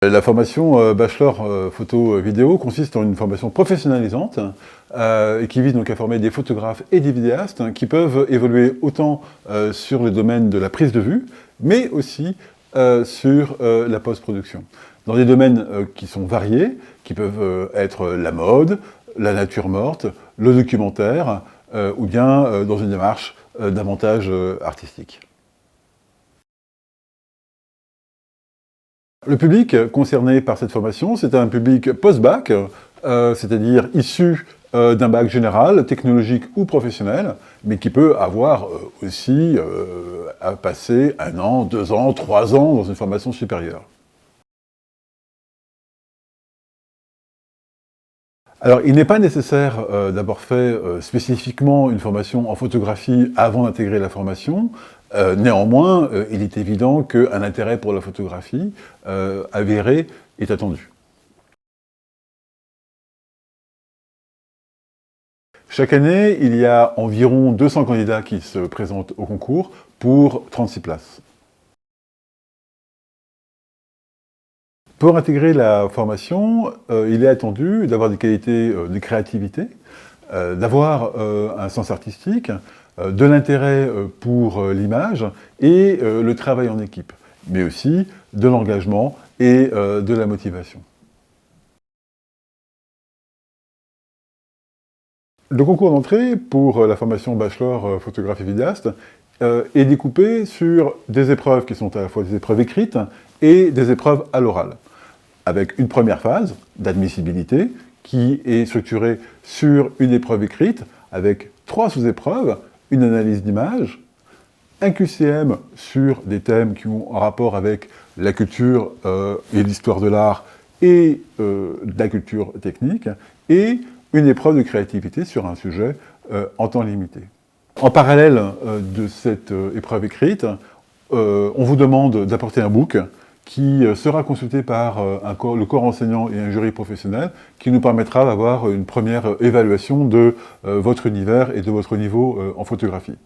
La formation bachelor photo-vidéo consiste en une formation professionnalisante et qui vise donc à former des photographes et des vidéastes qui peuvent évoluer autant sur le domaine de la prise de vue, mais aussi sur la post-production. Dans des domaines qui sont variés, qui peuvent être la mode, la nature morte, le documentaire, ou bien dans une démarche davantage artistique. Le public concerné par cette formation, c'est un public post-bac, c'est-à-dire issu d'un bac général, technologique ou professionnel, mais qui peut avoir aussi à passer 1 an, 2 ans, 3 ans dans une formation supérieure. Alors, il n'est pas nécessaire d'avoir fait spécifiquement une formation en photographie avant d'intégrer la formation. Néanmoins, il est évident qu'un intérêt pour la photographie avéré est attendu. Chaque année, il y a environ 200 candidats qui se présentent au concours pour 36 places. Pour intégrer la formation, il est attendu d'avoir des qualités de créativité, d'avoir un sens artistique, de l'intérêt pour l'image et le travail en équipe, mais aussi de l'engagement et de la motivation. Le concours d'entrée pour la formation bachelor photographie vidéaste est découpé sur des épreuves qui sont à la fois des épreuves écrites et des épreuves à l'oral, avec une première phase d'admissibilité qui est structurée sur une épreuve écrite avec 3 sous-épreuves, une analyse d'image, un QCM sur des thèmes qui ont un rapport avec la culture et l'histoire de l'art et de la culture technique, et une épreuve de créativité sur un sujet en temps limité. En parallèle de cette épreuve écrite, on vous demande d'apporter un book qui sera consulté par le corps enseignant et un jury professionnel qui nous permettra d'avoir une première évaluation de votre univers et de votre niveau en photographie.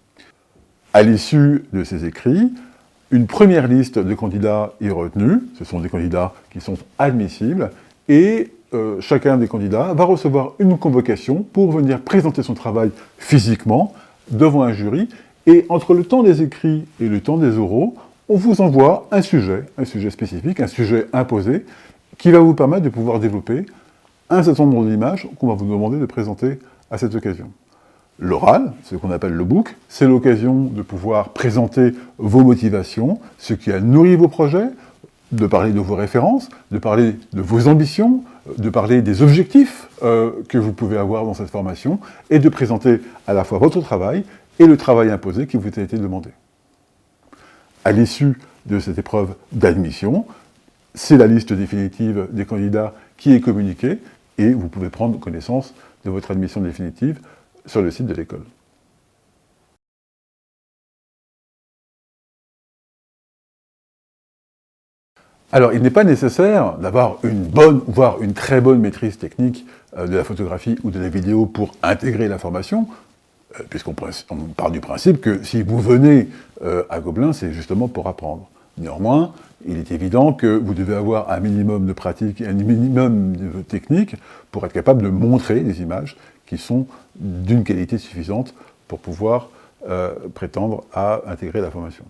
À l'issue de ces écrits, une première liste de candidats est retenue, ce sont des candidats qui sont admissibles, et chacun des candidats va recevoir une convocation pour venir présenter son travail physiquement devant un jury, et entre le temps des écrits et le temps des oraux, on vous envoie un sujet spécifique, un sujet imposé, qui va vous permettre de pouvoir développer un certain nombre d'images qu'on va vous demander de présenter à cette occasion. L'oral, ce qu'on appelle le book, c'est l'occasion de pouvoir présenter vos motivations, ce qui a nourri vos projets, de parler de vos références, de parler de vos ambitions, de parler des objectifs que vous pouvez avoir dans cette formation, et de présenter à la fois votre travail et le travail imposé qui vous a été demandé. À l'issue de cette épreuve d'admission, c'est la liste définitive des candidats qui est communiquée, et vous pouvez prendre connaissance de votre admission définitive sur le site de l'école. Alors, il n'est pas nécessaire d'avoir une bonne, voire une très bonne maîtrise technique de la photographie ou de la vidéo pour intégrer la formation, puisqu'on part du principe que si vous venez à Gobelin, c'est justement pour apprendre. Néanmoins, il est évident que vous devez avoir un minimum de pratique et un minimum de technique pour être capable de montrer des images qui sont d'une qualité suffisante pour pouvoir prétendre à intégrer la formation.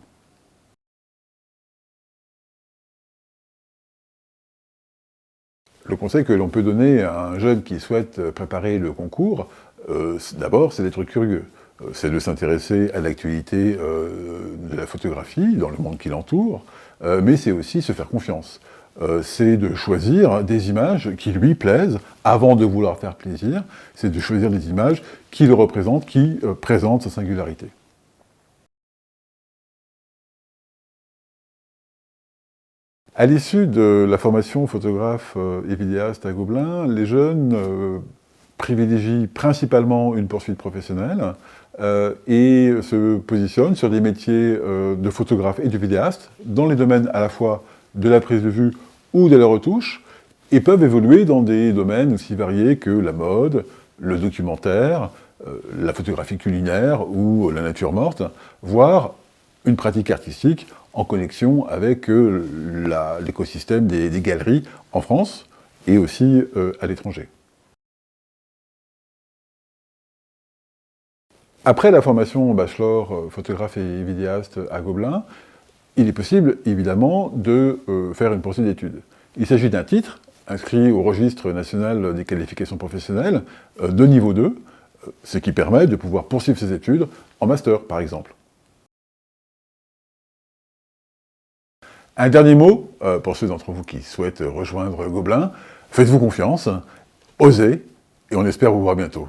Le conseil que l'on peut donner à un jeune qui souhaite préparer le concours, d'abord, c'est d'être curieux. C'est de s'intéresser à l'actualité de la photographie, dans le monde qui l'entoure, mais c'est aussi se faire confiance. C'est de choisir des images qui lui plaisent, avant de vouloir faire plaisir, c'est de choisir des images qui le représentent, qui présentent sa singularité. À l'issue de la formation photographe et vidéaste à Gobelin, les jeunes privilégient principalement une poursuite professionnelle et se positionnent sur des métiers de photographe et de vidéaste dans les domaines à la fois de la prise de vue ou de la retouche, et peuvent évoluer dans des domaines aussi variés que la mode, le documentaire, la photographie culinaire ou la nature morte, voire une pratique artistique en connexion avec l'écosystème des galeries en France et aussi à l'étranger. Après la formation bachelor photographe et vidéaste à Gobelin, il est possible, évidemment, de faire une poursuite d'études. Il s'agit d'un titre inscrit au registre national des qualifications professionnelles de niveau 2, ce qui permet de pouvoir poursuivre ses études en master, par exemple. Un dernier mot, pour ceux d'entre vous qui souhaitent rejoindre Gobelin, faites-vous confiance, osez, et on espère vous voir bientôt.